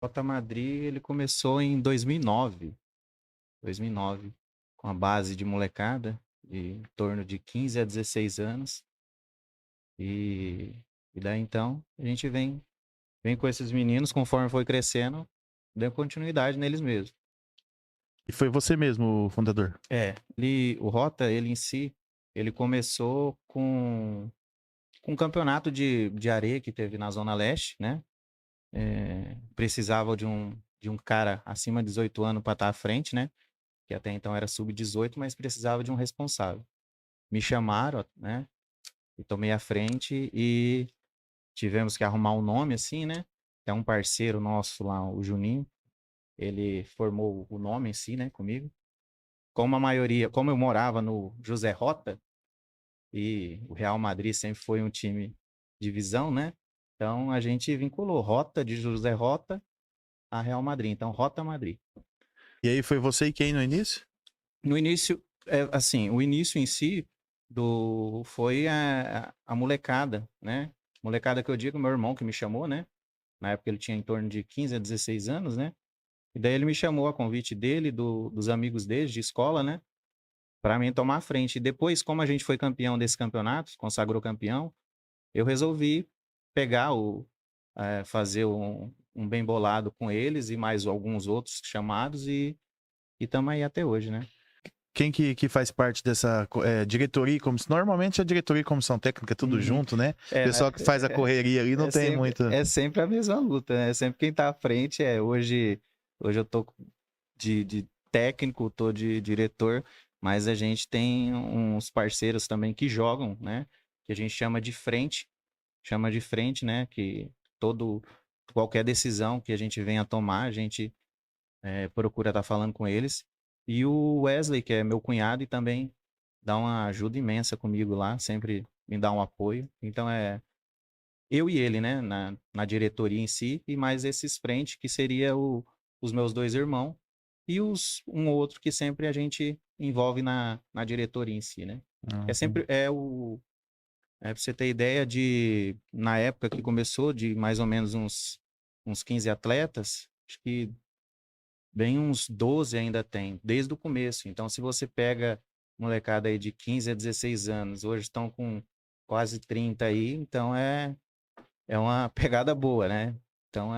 Rota Madrid, ele começou em 2009, com a base de molecada, de em torno de 15 a 16 anos. E, e daí então, a gente vem com esses meninos, conforme foi crescendo, deu continuidade neles mesmos. E foi você mesmo o fundador? O Rota, ele em si, ele começou com um campeonato de areia que teve na Zona Leste, né? Precisava de um cara acima de 18 anos para estar à frente, né? Que até então era sub-18, mas precisava de um responsável. Me chamaram, né? E tomei a frente e tivemos que arrumar um nome assim, né? É um parceiro nosso lá, o Juninho, ele formou o nome em si, né, comigo. Como eu morava no José Rota e o Real Madrid sempre foi um time de visão, né? Então a gente vinculou Rota de José Rota a Real Madrid. Então Rota Madrid. E aí foi você e quem no início? No início, assim, o início em si foi a molecada, né? Molecada que eu digo, meu irmão que me chamou, né? Na época ele tinha em torno de 15 a 16 anos, né? E daí ele me chamou a convite dele, dos amigos dele de escola, né? Para mim tomar a frente. E depois, como a gente foi campeão desse campeonato, consagrou campeão, eu resolvi pegar fazer um bem bolado com eles e mais alguns outros chamados e estamos aí até hoje, né? Quem que faz parte dessa diretoria? Normalmente a diretoria e comissão técnica é tudo Uhum. junto, né? O É, né? pessoal que faz a correria ali não tem muito. É sempre a mesma luta, né? Sempre quem tá à frente hoje eu tô de técnico, tô de diretor, mas a gente tem uns parceiros também que jogam, né? Que a gente chama de frente, né? Que todo, qualquer decisão que a gente venha a tomar, a gente procura estar falando com eles. E o Wesley, que é meu cunhado e também dá uma ajuda imensa comigo lá, sempre me dá um apoio. Então eu e ele, né, na diretoria em si, e mais esses frente, que seria os meus dois irmãos, e um outro que sempre a gente envolve na diretoria em si, né? É Uhum. sempre, pra você ter ideia na época que começou, de mais ou menos uns 15 atletas, acho que bem uns 12 ainda tem, desde o começo. Então, se você pega molecada aí de 15 a 16 anos, hoje estão com quase 30 aí, então é uma pegada boa, né? Então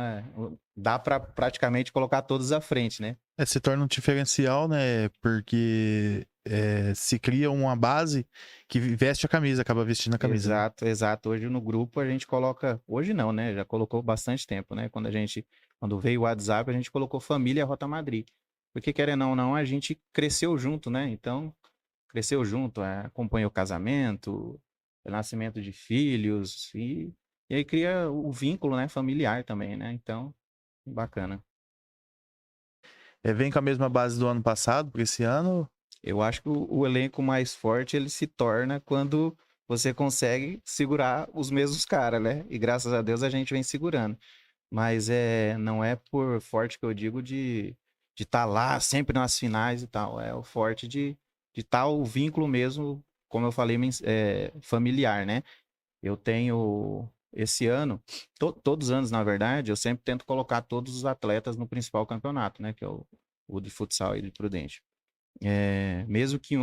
dá para praticamente colocar todos à frente, né? Se torna um diferencial, né? Porque se cria uma base que veste a camisa, acaba vestindo a camisa, né? Exato, exato. Hoje no grupo a gente coloca, hoje não, né? Já colocou bastante tempo, né? Quando veio o WhatsApp, a gente colocou Família Rota Madrid. Porque querendo ou não, a gente cresceu junto, né? Então, cresceu junto, acompanhou o casamento, o nascimento de filhos e aí cria o vínculo, né, familiar também, né? Então, bacana. Vem com a mesma base do ano passado, para esse ano. Eu acho que o elenco mais forte ele se torna quando você consegue segurar os mesmos caras, né? E graças a Deus a gente vem segurando. Mas não é por forte que eu digo de estar lá sempre nas finais e tal. É o forte de estar o vínculo mesmo, como eu falei, familiar, né? Eu tenho esse ano, todos os anos, na verdade, eu sempre tento colocar todos os atletas no principal campeonato, né? Que é o de futsal e de Prudente. Mesmo que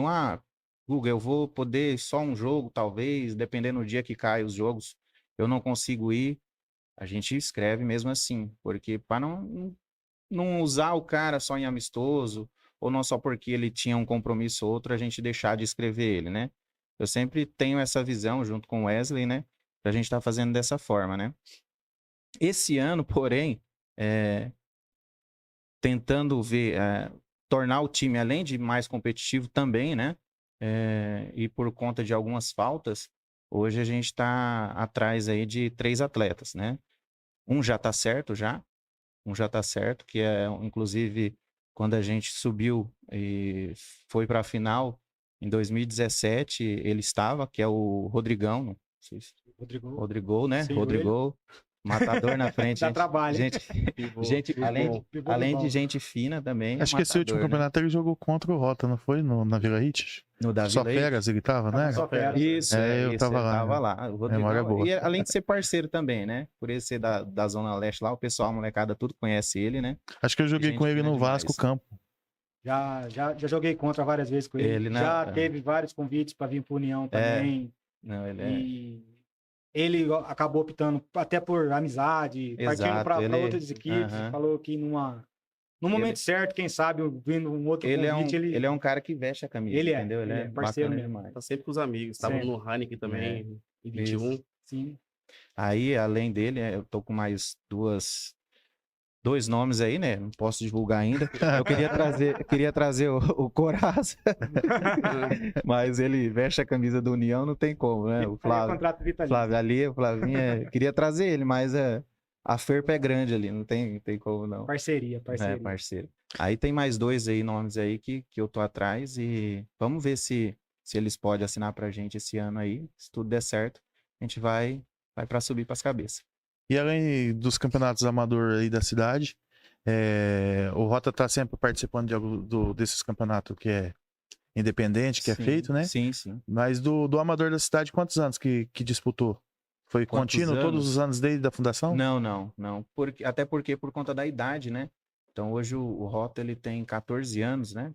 Guga, eu vou poder só um jogo, talvez, dependendo do dia que cai os jogos, eu não consigo ir, a gente escreve mesmo assim, porque para não usar o cara só em amistoso, ou não só porque ele tinha um compromisso ou outro, a gente deixar de escrever ele, né? Eu sempre tenho essa visão junto com o Wesley, né? Pra gente estar fazendo dessa forma, né? Esse ano, porém, é, tentando tornar o time, além de mais competitivo também, né? E por conta de algumas faltas, hoje a gente está atrás aí de 3 atletas, né? Um já tá certo, que inclusive, quando a gente subiu e foi para a final em 2017, ele estava, que é o Rodrigão, não sei se... Rodrigo, Rodrigo, né? sim, o ele. Rodrigo. Matador na frente, Dá trabalho. gente, gente além de gente fina também. Acho que esse último matador, né? campeonato ele jogou contra o Rota, não foi? Na Vila Hit? No da Só Vila Hit? Feras ele tava, né? Só Feras. Isso, É, eu tava ele lá, tava né? lá. O Memória Rodrigão, boa. e além de ser parceiro também, né? Por ele ser da Zona Leste lá, o pessoal, a molecada, tudo conhece ele, né? Acho que eu joguei Gente com ele fina no Vasco demais. Campo. Já joguei contra várias vezes com ele. Ele na- Já teve vários convites para vir para União também. Não, ele E ele acabou optando até por amizade, partindo Exato, para ele- outras equipes. Aham. Falou que no momento certo, quem sabe, vindo um outro ele é convite, ele é um cara que veste a camisa, Ele é, entendeu? ele é parceiro bacana mesmo. demais. Tá sempre com os amigos. Tava Sempre. no Heineken também, em 21. Sim. Aí, além dele, eu tô com mais dois nomes aí, né? Não posso divulgar ainda. Eu queria trazer o Coraza, mas ele veste a camisa do União, não tem como, né? O Aí é Flávio, contrato vitalício. Flávio ali, o Flavinho, queria trazer ele, mas a Ferpa é grande ali, não tem como não. Parceria. É, parceiro. Aí tem mais dois aí, nomes aí que eu tô atrás e vamos ver se eles podem assinar pra gente esse ano aí. Se tudo der certo, a gente vai pra subir pras cabeças. E além dos campeonatos amador aí da cidade, o Rota tá sempre participando desses campeonatos que é independente, que é Sim, feito, né? Sim, sim. Mas do amador da cidade, quantos anos que disputou? Foi Quantos contínuo todos anos? os anos desde a fundação? Não. Até porque por conta da idade, né? Então hoje o Rota ele tem 14 anos, né?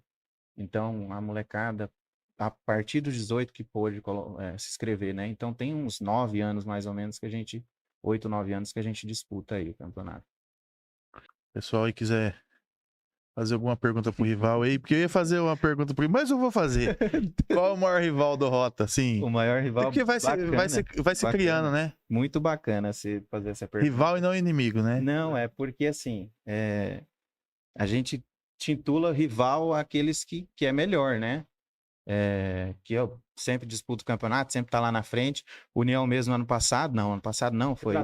Então a molecada, a partir dos 18 que pôde se inscrever, né? Então tem uns 9 anos mais ou menos que a gente, 8, 9 anos que a gente disputa aí o campeonato. Pessoal aí quiser fazer alguma pergunta pro rival aí, porque eu ia fazer uma pergunta pro ele, mas eu vou fazer. Qual é o maior rival do Rota, assim? O maior rival. Porque vai se bacana. criando, né? Muito bacana você fazer essa pergunta. Rival e não inimigo, né? Não, é porque assim, a gente titula rival aqueles que é melhor, né? Que eu sempre disputo o campeonato, sempre tá lá na frente. União mesmo ano passado não, foi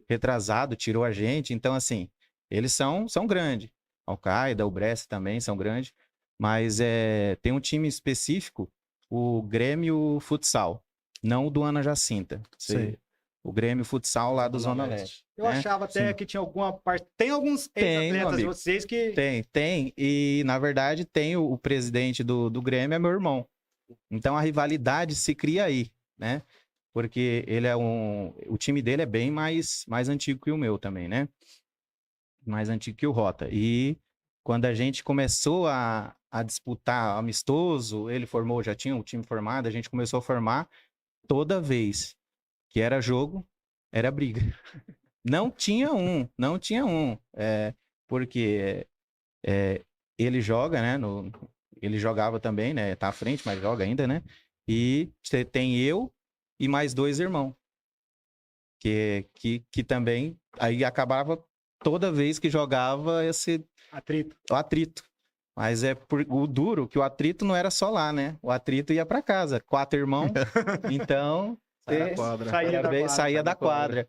retrasado, tirou a gente. Então, assim, eles são grandes. Al-Qaeda, o Brest também são grandes. Mas tem um time específico, o Grêmio Futsal, não o do Ana Jacinta. Sei. O Grêmio Futsal lá do Zona Leste. Eu né? achava até que tinha alguma parte. Tem alguns Tem, meu ex-atletas de amigo. vocês que. Tem. E, na verdade, tem o presidente do Grêmio, é meu irmão. Então, a rivalidade se cria aí, né? Porque ele o time dele é bem mais antigo que o meu também, né? Mais antigo que o Rota. E quando a gente começou a disputar amistoso, ele formou, já tinha o time formado, a gente começou a formar toda vez que era jogo, era briga. Não tinha um. Porque ele joga, né? Ele jogava também, né? Tá à frente, mas joga ainda, né? E você tem eu e mais 2 irmãos. Que também aí acabava toda vez que jogava esse Atrito. atrito. Mas o duro que o atrito não era só lá, né? O atrito ia para casa, 4 irmãos. Então, saía da quadra.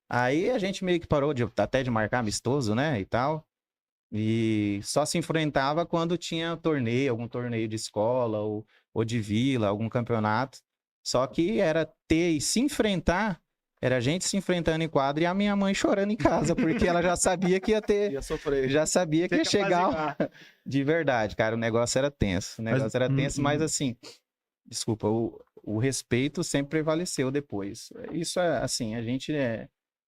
Aí a gente meio que parou até de marcar amistoso, né, e tal. E só se enfrentava quando tinha torneio, algum torneio de escola ou de vila, algum campeonato. Só que era ter e se enfrentar, era a gente se enfrentando em quadra e a minha mãe chorando em casa, porque ela já sabia que ia ter, Ia sofrer. já sabia que ia chegar de verdade, cara, o negócio era tenso. Mas assim, desculpa, o respeito sempre prevaleceu depois. Isso é assim, a gente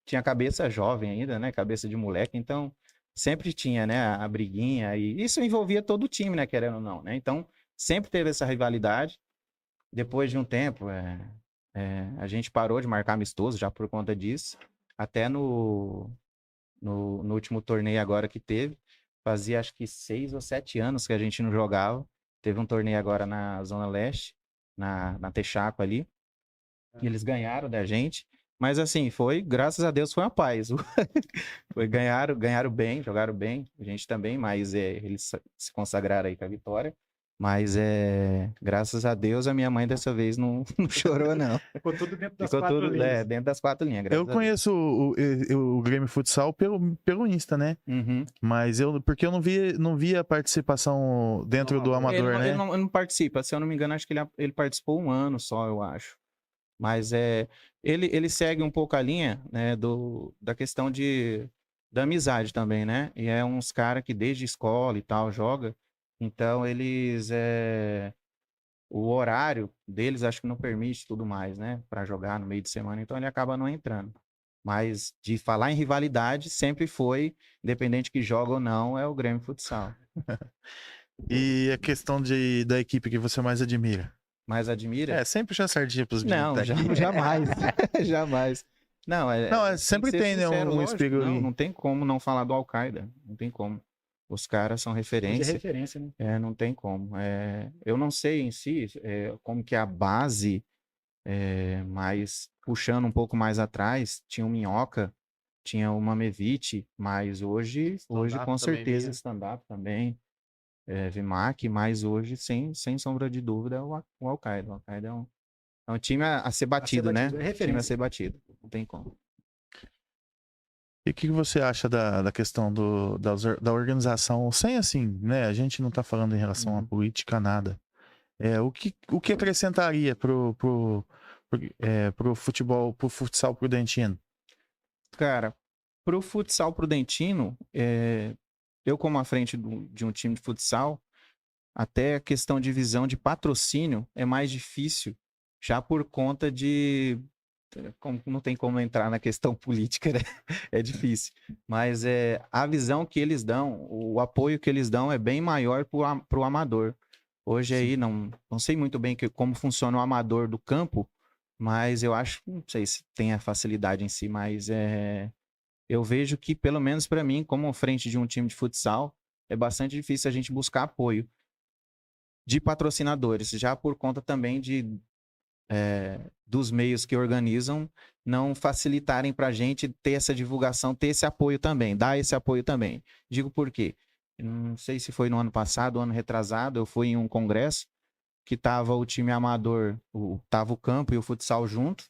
tinha cabeça jovem ainda, né? Cabeça de moleque, então sempre tinha, né? A briguinha e isso envolvia todo o time, né? Querendo ou não, né? Então sempre teve essa rivalidade. Depois de um tempo, a gente parou de marcar amistoso já por conta disso. Até no último torneio agora que teve, fazia acho que 6 ou 7 anos que a gente não jogava. Teve um torneio agora na Zona Leste, na Texaco ali. E eles ganharam da gente. Mas assim, graças a Deus, foi uma paz. Ganharam bem, jogaram bem. A gente também, mas eles se consagraram aí com a vitória. Mas graças a Deus, a minha mãe dessa vez não chorou, não. Ficou tudo dentro das Ficou 4 tudo linhas. dentro das 4 linhas. Eu conheço o Grêmio Futsal pelo Insta, né? Uhum. Mas porque eu não via a participação dentro do amador, né? Ele não participa, se eu não me engano, acho que ele participou um ano só, eu acho. Mas ele segue um pouco a linha, né, da questão da amizade também, né? E é uns caras que desde escola e tal joga. Então o horário deles acho que não permite tudo mais, né? Para jogar no meio de semana, então ele acaba não entrando. Mas de falar em rivalidade, sempre foi, independente que joga ou não, é o Grêmio Futsal. E a questão da equipe que você mais admira? Mas admira? Sempre puxar sardinha pros meninos Não, daqui. jamais. Jamais. Não, Não, sempre que ser tem, né, sincero, um lógico. espelho ali. Não tem como não falar do Al-Qaeda. Não tem como. Os caras são Hoje é referência. referência, né? Não tem como. Eu não sei em si como que é a base, mas puxando um pouco mais atrás, tinha o Minhoca, tinha o Mamevich, mas hoje Stand-up com também certeza vinha. stand-up também, Vimac, mas hoje, sem sombra de dúvida, é o Al-Qaeda. O Al-Qaeda é um time a ser batido, né? batido, é Time a referência. ser batido. Não tem como. E o que você acha da questão da organização, sem assim, né? A gente não tá falando em relação à política, nada. O que acrescentaria pro futebol, pro futsal prudentino? Cara, pro futsal prudentino, eu como à frente de um time de futsal, até a questão de visão de patrocínio é mais difícil, já por conta não tem como entrar na questão política, né? É difícil. Mas a visão que eles dão, o apoio que eles dão é bem maior pro amador. Hoje aí, não sei muito bem como funciona o amador do campo, mas eu acho, não sei se tem a facilidade em si, mas eu vejo que, pelo menos para mim, como frente de um time de futsal, é bastante difícil a gente buscar apoio de patrocinadores, já por conta também dos meios que organizam não facilitarem para a gente ter essa divulgação, ter esse apoio também, dar esse apoio também. Digo por quê? Não sei se foi no ano passado, ano retrasado, eu fui em um congresso que tava o time amador, tava o campo e o futsal junto.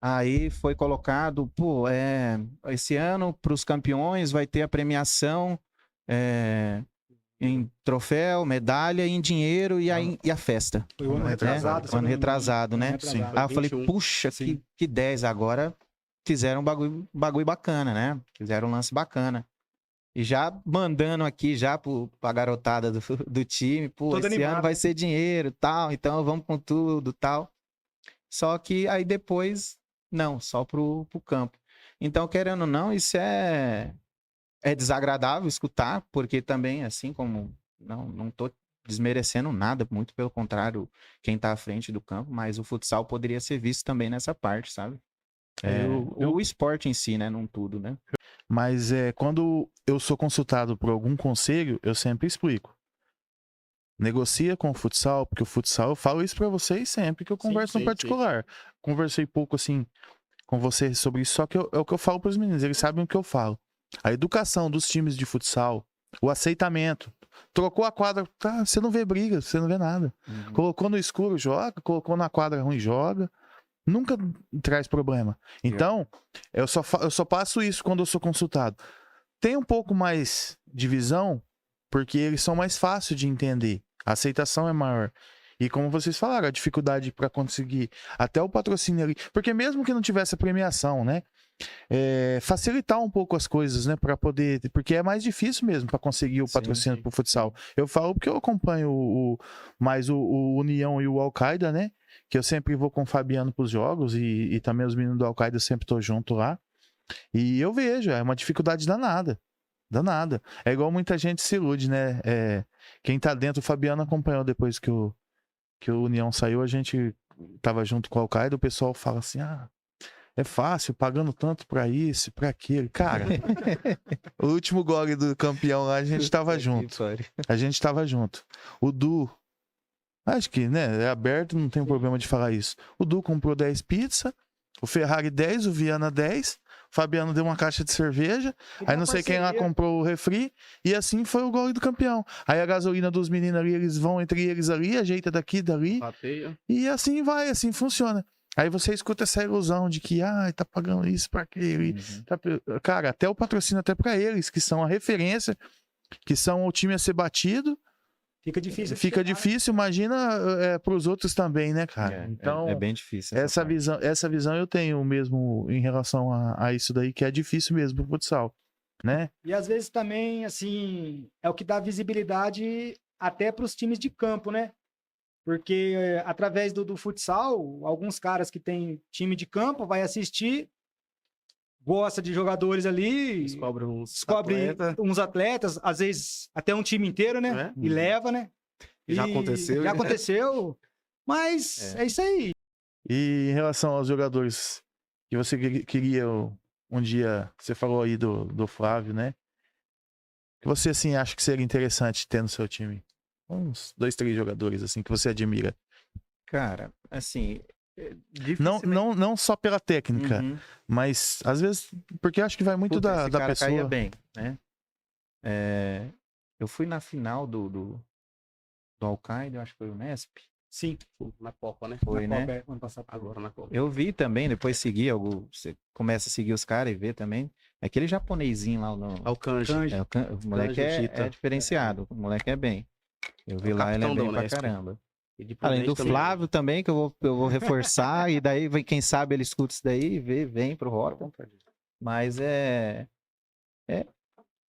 Aí foi colocado, esse ano para os campeões vai ter a premiação em troféu, medalha, em dinheiro e a festa. Foi o ano retrasado. O ano retrasado, né? Sim. Aí eu falei, 21. puxa, que 10 agora. Fizeram um bagulho bacana, né? Fizeram um lance bacana. E já mandando aqui já pra garotada do time, Todo esse animado. ano vai ser dinheiro e tal, então vamos com tudo tal. Só que aí depois, não, só pro campo. Então, querendo ou não, isso é desagradável escutar, porque também, assim como, não tô desmerecendo nada, muito pelo contrário, quem tá à frente do campo, mas o futsal poderia ser visto também nessa parte, sabe? O esporte em si, né? Não tudo, né? Mas quando eu sou consultado por algum conselho, eu sempre explico. Negocia com o futsal, porque o futsal, eu falo isso pra vocês sempre que eu converso no particular. Conversei pouco assim com vocês sobre isso, só que é o que eu falo pros meninos, eles sabem o que eu falo. A educação dos times de futsal, o aceitamento. Trocou a quadra, tá, você não vê briga, você não vê nada. Colocou no escuro, joga. Colocou na quadra ruim, joga. Nunca traz problema. Então, eu só passo isso quando eu sou consultado. Tem um pouco mais de visão, porque eles são mais fáceis de entender. A aceitação é maior. E como vocês falaram, a dificuldade para conseguir até o patrocínio ali. Porque mesmo que não tivesse a premiação, né? Facilitar um pouco as coisas, né? Para poder. Porque é mais difícil mesmo para conseguir o patrocínio pro futsal. Eu falo porque eu acompanho mais o União e o Al-Qaeda, né? Que eu sempre vou com o Fabiano pros jogos e também os meninos do Al-Qaeda sempre tô junto lá. E eu vejo, é uma dificuldade danada. Danada. É igual muita gente se ilude, né? Quem tá dentro, o Fabiano acompanhou depois que o União saiu, a gente tava junto com o Al-Qaeda, o pessoal fala assim, é fácil, pagando tanto pra isso, pra aquilo. Cara, o último gol do campeão lá, a gente tava junto. A gente tava junto. O Du, acho que, né, é aberto, não tem problema de falar isso. O Du comprou 10 pizzas, o Ferrari 10, o Viana 10, o Fabiano deu uma caixa de cerveja, aí não sei quem lá comprou o refri, e assim foi o gol do campeão. Aí a gasolina dos meninos ali, eles vão entre eles ali, ajeita daqui, dali, Bateia. e assim vai, assim funciona. Aí você escuta essa ilusão de que, tá pagando isso pra aquele. Cara, até o patrocínio até pra eles, que são a referência, que são o time a ser batido, Fica difícil. de Fica chegar, né? difícil, imagina pros outros também, né, cara? Então, é bem difícil. essa parte. essa visão eu tenho mesmo em relação a isso daí, que é difícil mesmo pro futsal, né? E às vezes também, assim, é o que dá visibilidade até para os times de campo, né? Porque através do futsal, alguns caras que têm time de campo vai assistir, gosta de jogadores ali, Descobre uns descobre atleta. uns atletas, às vezes até um time inteiro, né? É. E leva, né? Já E aconteceu, Já né? aconteceu. Mas é isso aí. E em relação aos jogadores que você queria um dia, você falou aí do Flávio, né? Que você, assim, acha que seria interessante ter no seu time? Uns 2, 3 jogadores, assim, que você admira. Cara, assim, Não, dificilmente... não só pela técnica, Uhum. mas às vezes, porque eu acho que vai muito Puta, da esse cara caía pessoa. bem, né? Eu fui na final do Al-Qaeda, eu acho que foi o Nesp. Sim, Na Copa, né? Foi, na né? Copa, ano passado. Agora na Copa. Eu vi também, depois segui, você começa a seguir os caras e vê também. Aquele japonesinho lá, Ao Kanji. Kanji. o moleque Kanji é Uchita. diferenciado, o moleque é bem. Eu vi É o lá, ele é capitão da bem pra Unesp. caramba. E de Além do Prudente também. Flávio também, que eu vou reforçar, e daí, quem sabe ele escuta isso daí, vem pro Rota. Mas é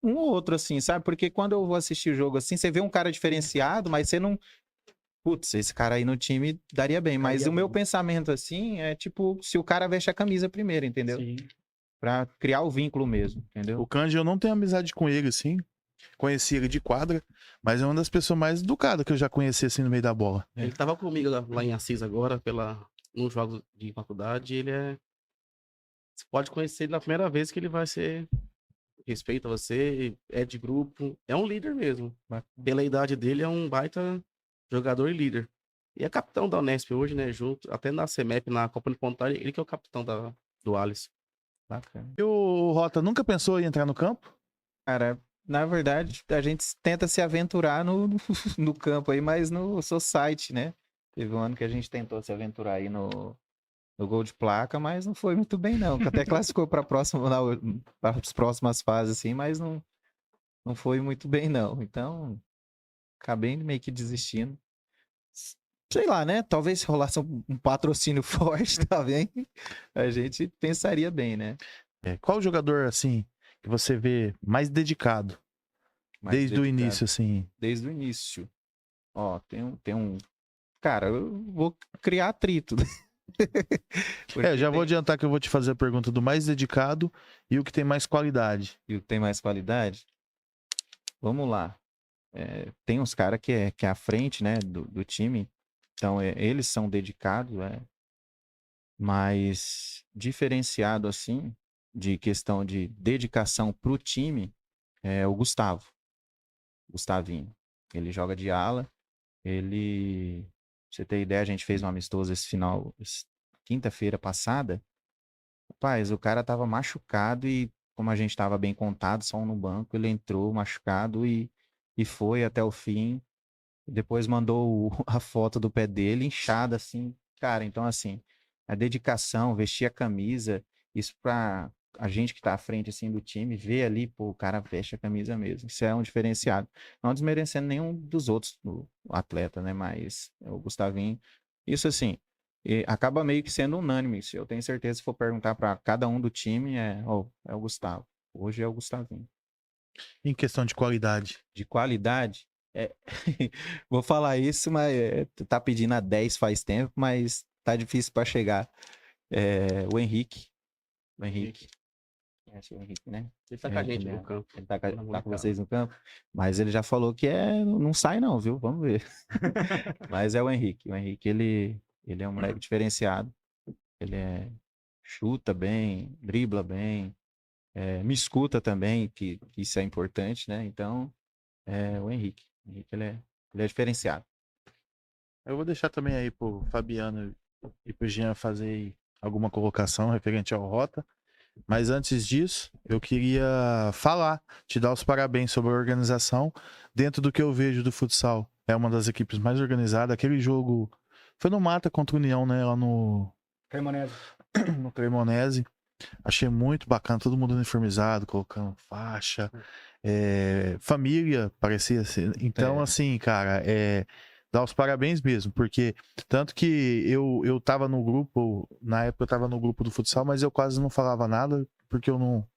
um ou outro, assim, sabe? Porque quando eu vou assistir o jogo assim, você vê um cara diferenciado, mas você não. Putz, esse cara aí no time daria bem. Mas Daria o meu bem. pensamento, assim, é tipo, se o cara veste a camisa primeiro, entendeu? Sim. Pra criar o vínculo mesmo, entendeu? O Kanji, eu não tenho amizade com ele, assim. Conheci ele de quadra, mas é uma das pessoas mais educadas que eu já conheci, assim, no meio da bola. Ele tava comigo lá em Assis agora, nos jogos de faculdade. Ele é. Você pode conhecer ele na primeira vez que ele vai ser. Respeita você, é de grupo. É um líder mesmo. Pela idade dele, é um baita jogador e líder. E é capitão da Unesp hoje, né? Junto, até na CEMEP, na Copa do Pontal, ele que é o capitão do Alisson. Bacana. E o Rota nunca pensou em entrar no campo? Cara, na verdade, a gente tenta se aventurar no campo aí, mas no society, né? Teve um ano que a gente tentou se aventurar aí no gol de placa, mas não foi muito bem, não. Que até classificou para as próximas fases, assim, mas não foi muito bem, não. Então, acabei meio que desistindo. Sei lá, né? Talvez se rolasse um patrocínio forte, tá bem? A gente pensaria bem, né? Qual jogador, assim, que você vê mais dedicado? Mas Desde o dedicado. início, assim. Desde o início. Ó, tem um... Cara, eu vou criar atrito. Já vou adiantar que eu vou te fazer a pergunta do mais dedicado e o que tem mais qualidade. E o que tem mais qualidade? Vamos lá. Tem uns caras que é à frente, né, do time. Então, eles são dedicados, mas diferenciado, assim, de questão de dedicação pro time, é o Gustavinho. Ele joga de ala. Pra você ter ideia, a gente fez um amistoso quinta-feira passada. Rapaz, o cara tava machucado e, como a gente tava bem contado, só um no banco, ele entrou machucado e foi até o fim. Depois mandou a foto do pé dele inchada, assim. Cara, então, assim, a dedicação, vestir a camisa, isso pra a gente que tá à frente, assim, do time, ver ali, pô, o cara veste a camisa mesmo. Isso é um diferenciado. Não desmerecendo nenhum dos outros do atleta, né? Mas o Gustavinho, isso, assim, acaba meio que sendo unânime. Eu tenho certeza, se for perguntar para cada um do time, é o Gustavo. Hoje é o Gustavinho. Em questão de qualidade. De qualidade, vou falar isso, mas tá pedindo a 10 faz tempo, mas tá difícil para chegar. O Henrique. O Henrique. Conhece o Henrique, né? Ele tá com a gente no campo. Ele tá com molecada. vocês no campo. Mas ele já falou que não sai não, viu? Vamos ver. Mas é o Henrique. O Henrique, ele é um moleque diferenciado. Ele chuta bem, dribla bem, me escuta também, que isso é importante, né? Então, o Henrique. O Henrique, ele é diferenciado. Eu vou deixar também aí pro Fabiano e pro Jean fazer aí alguma colocação referente ao Rota. Mas antes disso, eu queria te dar os parabéns sobre a organização. Dentro do que eu vejo do futsal, é uma das equipes mais organizadas. Aquele jogo foi no Mata contra o União, né? Lá no Cremonese. Achei muito bacana, todo mundo uniformizado, colocando faixa. família, parecia ser. Então, assim, cara, dar os parabéns mesmo, porque tanto que eu tava no grupo, na época eu tava no grupo do futsal, mas eu quase não falava nada, porque eu não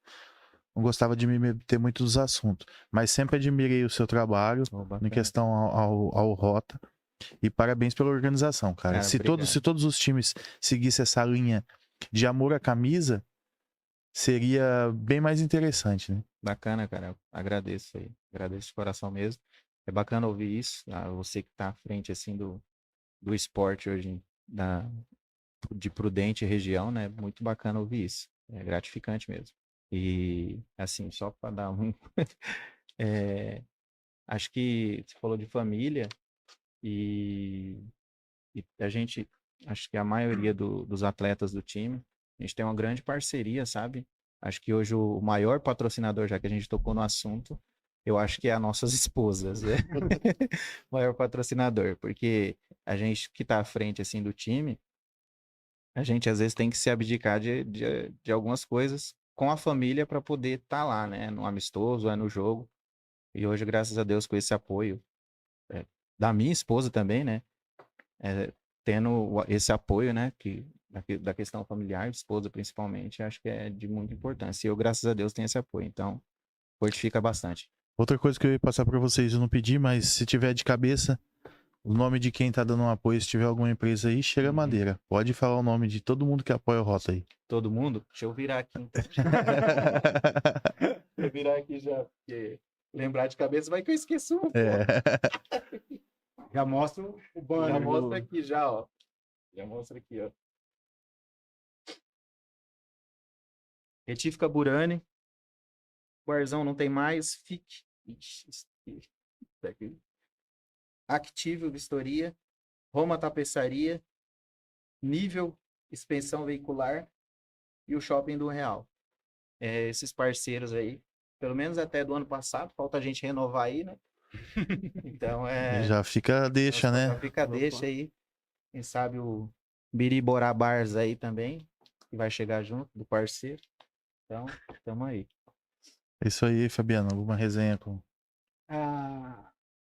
gostava de me meter muito nos assuntos. Mas sempre admirei o seu trabalho em questão ao Rota. E parabéns pela organização, cara. Se todos os times seguissem essa linha de amor à camisa, seria bem mais interessante, né? Bacana, cara. Eu agradeço aí. Agradeço de coração mesmo. É bacana ouvir isso. Você que tá à frente, assim, do esporte hoje de Prudente região, né? Muito bacana ouvir isso. É gratificante mesmo. E, assim, só para dar um... acho que você falou de família e a gente... Acho que a maioria dos atletas do time, a gente tem uma grande parceria, sabe? Acho que hoje o maior patrocinador, já que a gente tocou no assunto, eu acho que é as nossas esposas, né? O maior patrocinador, porque a gente que tá à frente, assim, do time, a gente às vezes tem que se abdicar de algumas coisas com a família para poder estar lá, né? No amistoso, no jogo. E hoje, graças a Deus, com esse apoio da minha esposa também, né? Tendo esse apoio, né? Da questão familiar, esposa principalmente, acho que é de muita importância. E eu, graças a Deus, tenho esse apoio. Então, fortifica bastante. Outra coisa que eu ia passar para vocês, eu não pedi, mas se tiver de cabeça, o nome de quem tá dando um apoio, se tiver alguma empresa aí, chega madeira. Pode falar o nome de todo mundo que apoia o Rota aí. Todo mundo? Deixa eu virar aqui, então. Vou virar aqui já, porque lembrar de cabeça vai que eu esqueço um. Já mostra o banner. Já mostra aqui, já, ó. Já mostra aqui, ó. Retífica Burani. Guarzão não tem mais. Fique. Ixi, daqui. Actível Vistoria. Roma Tapeçaria. Nível Expensão Veicular. E o Shopping do Real. Esses parceiros aí. Pelo menos até do ano passado. Falta a gente renovar aí, né? Então já fica deixa, né? Já fica deixa aí. Quem sabe o Biriborá Bars aí também. Que vai chegar junto do parceiro. Então, tamo aí. É isso aí, Fabiano. Alguma resenha com...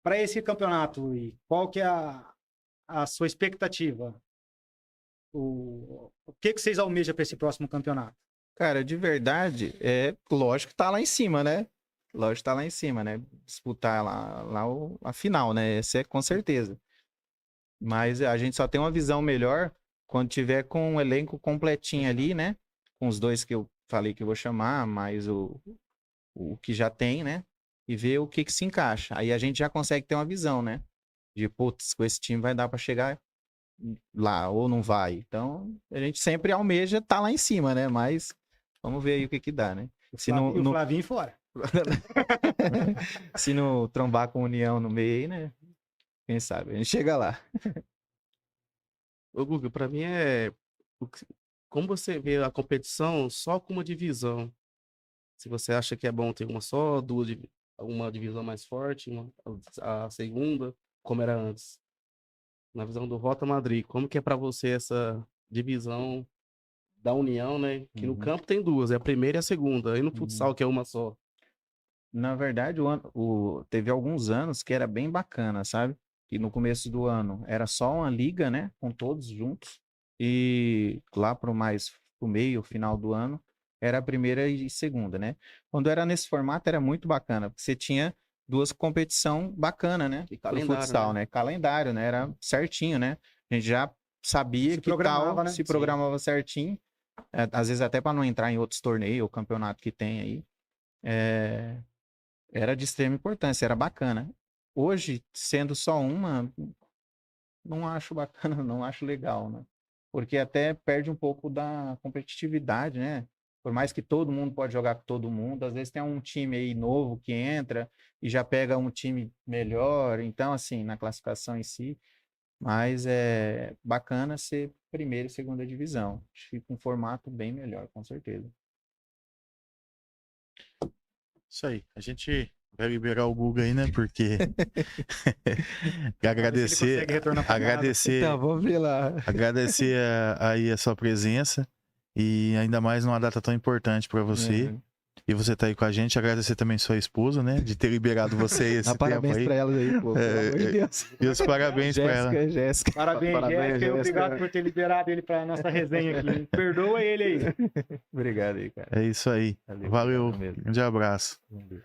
Para esse campeonato, e qual que é a sua expectativa? O que vocês almejam para esse próximo campeonato? Cara, de verdade, lógico que tá lá em cima, né? Lógico que tá lá em cima, né? Disputar lá a final, né? Esse é com certeza. Mas a gente só tem uma visão melhor quando tiver com um elenco completinho ali, né? Com os dois que eu falei que eu vou chamar, mais o que já tem, né? E ver o que se encaixa. Aí a gente já consegue ter uma visão, né? De, putz, com esse time vai dar para chegar lá ou não vai. Então, a gente sempre almeja estar lá em cima, né? Mas vamos ver aí o que dá, né? O Flavinho fora. Se não trombar com União no meio aí, né? Quem sabe? A gente chega lá. Ô, Guga, pra mim como você vê a competição só com uma divisão. Se você acha que é bom ter uma só, uma divisão mais forte, a segunda, como era antes. Na visão do Rota Madrid, como que é pra você essa divisão da União, né? Que no campo tem duas, é a primeira e a segunda. E no futsal, que é uma só. Na verdade, teve alguns anos que era bem bacana, sabe? Que no começo do ano era só uma liga, né? Com todos juntos. E lá pro meio, final do ano, era a primeira e segunda, né? Quando era nesse formato, era muito bacana, porque você tinha duas competições bacanas, né? E calendário, futsal, né? Calendário, né? Era certinho, né? A gente já sabia que tal, né? se programava certinho. Às vezes até para não entrar em outros torneios ou campeonato que tem aí. Era de extrema importância, era bacana. Hoje, sendo só uma, não acho bacana, não acho legal, né? Porque até perde um pouco da competitividade, né? Por mais que todo mundo pode jogar com todo mundo, às vezes tem um time aí novo que entra e já pega um time melhor, então assim, na classificação em si, mas é bacana ser primeira e segunda divisão. Acho que com um formato bem melhor, com certeza. Isso aí. A gente vai liberar o Guga aí, né? Porque agradecer, Então, vamos ver lá. Agradecer aí a sua presença e ainda mais numa data tão importante para você. E você tá aí com a gente, agradecer também sua esposa, né? De ter liberado você esse Dá tempo parabéns aí. pra ela aí, pô. Pelo amor de Deus. E os parabéns pra ela. Jéssica. Parabéns, Parabéns, Jéssica. Jéssica. Obrigado por ter liberado ele pra nossa resenha aqui. Perdoa ele aí. Obrigado aí, cara. É isso aí. Valeu, Valeu. obrigado mesmo. Grande abraço. Valeu.